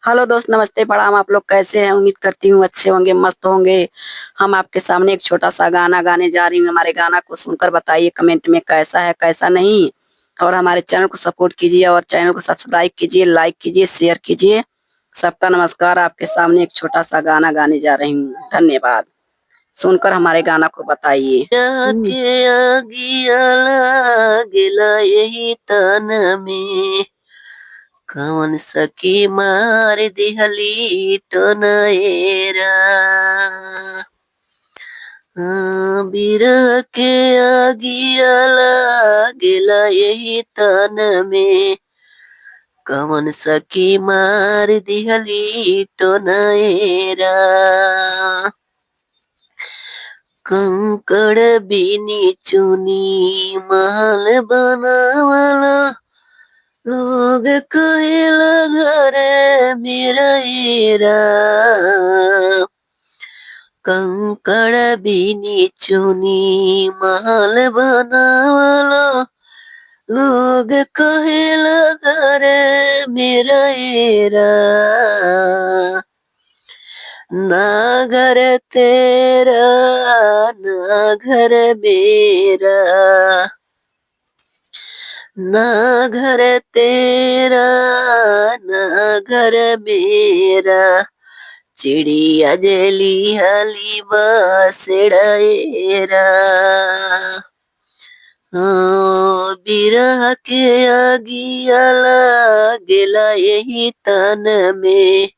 Hello दोस्त, नमस्ते, प्रणाम। आप लोग कैसे हैं? उम्मीद करती हूँ अच्छे होंगे, मस्त होंगे। हम आपके सामने एक छोटा सा गाना गाने जा रही हूँ। हमारे गाना को सुनकर बताइए कमेंट में कैसा है कैसा नहीं। और हमारे चैनल को सपोर्ट कीजिए और चैनल को सब्सक्राइब कीजिए, लाइक कीजिए, शेयर कीजिए। सबका नमस्कार। आपके सामने एक छोटा सा गाना गाने जा रही हूँ। धन्यवाद। सुनकर हमारे गाना को बताइए। के आगिया लागेला यही तन में कौन सकी मार दिहली टोनएरा बिरह के आगिया लागेला यही तन में कौन सकी मार दिहली टोनएरा कंकड़ बीनी चुनी महल बनावला लोग कहेला घर मेरा एरा कंकड़ बीनी चुनी महल बनावला लोग कहेला घर मेरा एरा ना घर तेरा ना घर मेरा ना घर तेरा ना घर मेरा चिड़िया जली हली बसेड़ेरा बिरह के आगिया लागेला यही तन में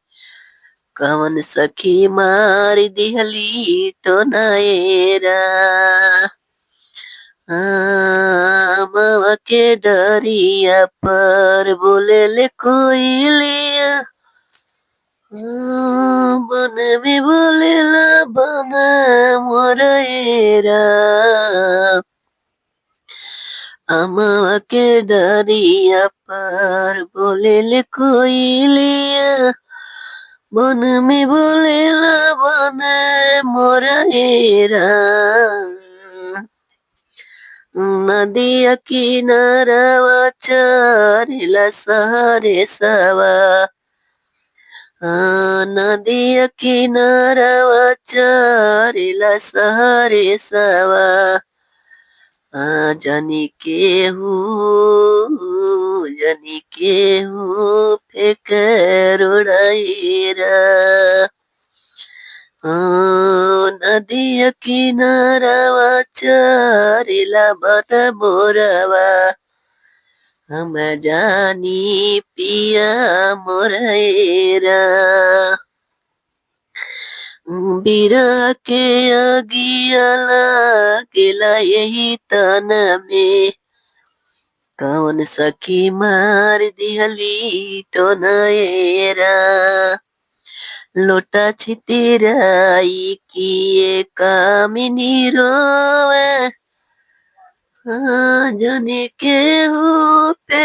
कवन सखी मार दिहली टोनाएरा मावा के डरिया पर बोले ले कोयलिया बन में बोलेला बन मोरेरा मावा के डरिया पर बोले ले कोयलिया बन में बोलेला बन मोरेरा नदिया किनारवा चरेला सहरे सवा नदिया किनारवा चरेला सहरे सवा जनी केहू फेंक रोड़ाइरा नदिया किनारवा चरेला बन मोरवा हम जानी पिया मोरेरा बिरह के आगिया लागेला यही तन में कौन सखी मार दिहली टोनएरा लोटा छितिराई किए कामिनी रोवे जाने के हो पे